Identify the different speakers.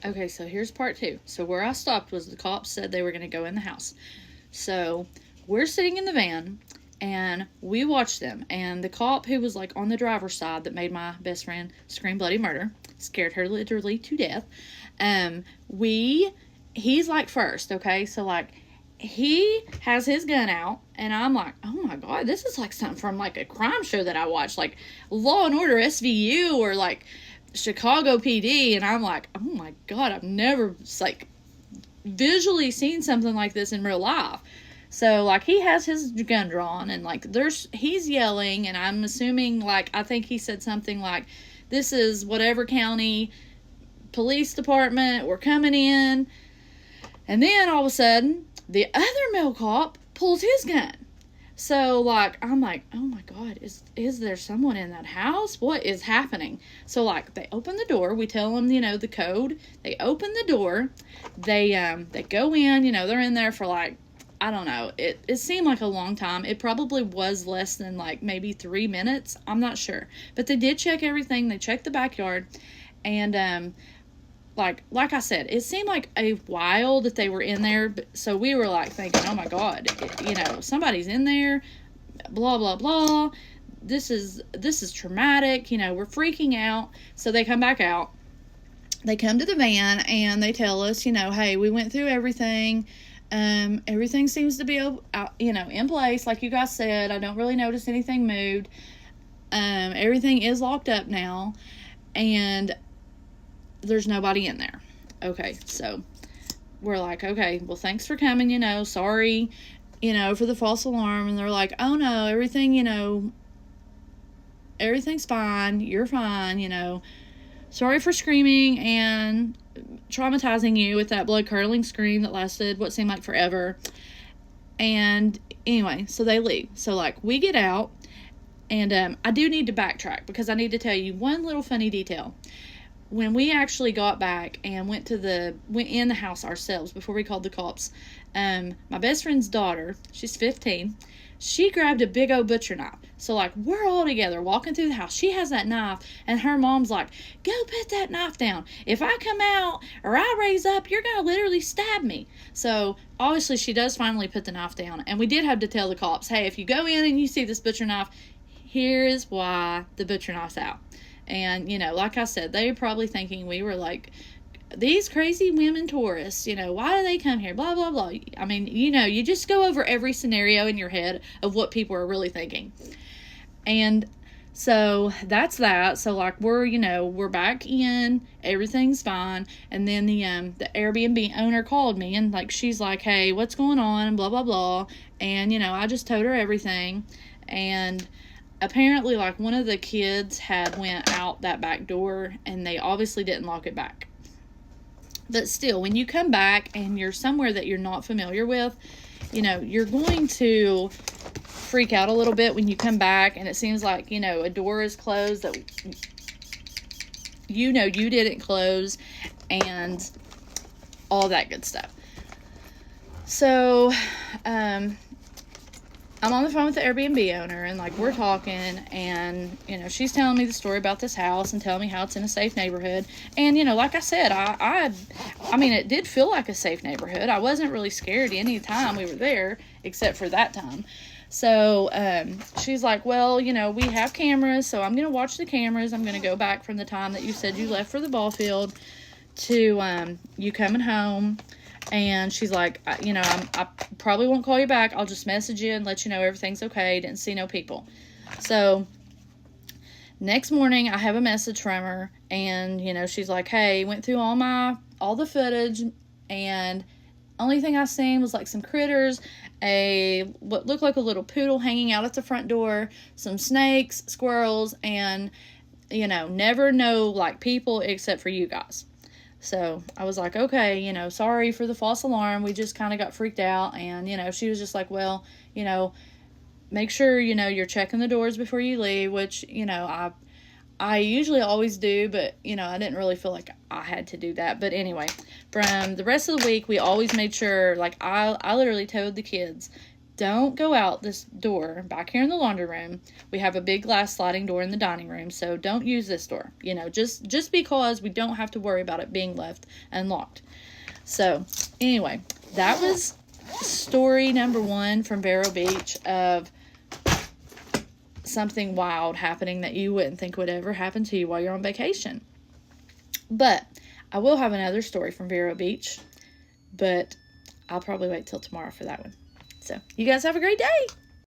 Speaker 1: Okay, so here's part two. So where I stopped was the cops said they were going to go in the house. So we're sitting in the van and we watched them. And the cop who was like on the driver's side that made my best friend scream bloody murder, scared her literally to death. We he's like first, okay? So like he has his gun out and I'm like, oh my god, this is like something from like a crime show that I watched, like Law and Order SVU or like Chicago PD. And I'm like, oh my god, I've never like visually seen something like this in real life. So like he has his gun drawn and like he's yelling and I'm assuming like I think he said something like, this is whatever county police department, we're coming in. And then all of a sudden the other male cop pulls his gun. So like I'm like, oh my god, is there someone in that house? What is happening? So like they open the door, we tell them, the code. They open the door. They go in, they're in there for like, I don't know. It seemed like a long time. It probably was less than like maybe 3 minutes. I'm not sure. But they did check everything. They checked the backyard and like I said, it seemed like a while that they were in there. So we were like thinking, oh my god, somebody's in there, blah blah blah. This is traumatic. We're freaking out. So they come back out. They come to the van and they tell us, hey, we went through everything. Everything seems to be, in place. Like you guys said, I don't really notice anything moved. Everything is locked up now, and there's nobody in there. Okay, so we're like, okay, well, thanks for coming, sorry, for the false alarm. And they're like, oh no, everything's fine, you're fine, sorry for screaming and traumatizing you with that blood-curdling scream that lasted what seemed like forever. And anyway, so they leave. So like we get out, and I do need to backtrack because I need to tell you one little funny detail. When we actually got back and went in the house ourselves before we called the cops, my best friend's daughter, she's 15, she grabbed a big old butcher knife. So like we're all together walking through the house. She has that knife and her mom's like, go put that knife down. If I come out or I raise up, you're gonna literally stab me. So obviously she does finally put the knife down, and we did have to tell the cops, hey, if you go in and you see this butcher knife, here is why the butcher knife's out. And, like I said, they were probably thinking we were like, these crazy women tourists, why do they come here? Blah, blah, blah. I mean, you just go over every scenario in your head of what people are really thinking. And so that's that. So like we're back in, everything's fine. And then the Airbnb owner called me and like, she's like, hey, what's going on? Blah, blah, blah. And, I just told her everything. And apparently like one of the kids had went out that back door and they obviously didn't lock it back. But still, when you come back and you're somewhere that you're not familiar with, you're going to freak out a little bit when you come back and it seems like, a door is closed that you didn't close and all that good stuff. So, I'm on the phone with the Airbnb owner and like we're talking and she's telling me the story about this house and telling me how it's in a safe neighborhood. And like I said, I mean it did feel like a safe neighborhood. I wasn't really scared any time we were there except for that time. So she's like, well, we have cameras, so I'm gonna watch the cameras. I'm gonna go back from the time that you said you left for the ball field to you coming home. And she's like, I probably won't call you back. I'll just message you and let you know everything's okay. Didn't see no people. So next morning I have a message from her and, she's like, hey, went through all the footage and only thing I seen was like some critters, what looked like a little poodle hanging out at the front door, some snakes, squirrels, and, never no like people except for you guys. So I was like, okay, sorry for the false alarm. We just kind of got freaked out. And, she was just like, well, make sure, you're checking the doors before you leave, which, I usually always do, but, I didn't really feel like I had to do that. But anyway, from the rest of the week, we always made sure, like, I literally told the kids, don't go out this door back here in the laundry room. We have a big glass sliding door in the dining room, so don't use this door. You know, just because we don't have to worry about it being left unlocked. So, anyway, that was story number 1 from Vero Beach of something wild happening that you wouldn't think would ever happen to you while you're on vacation. But I will have another story from Vero Beach, but I'll probably wait till tomorrow for that one. So, you guys have a great day.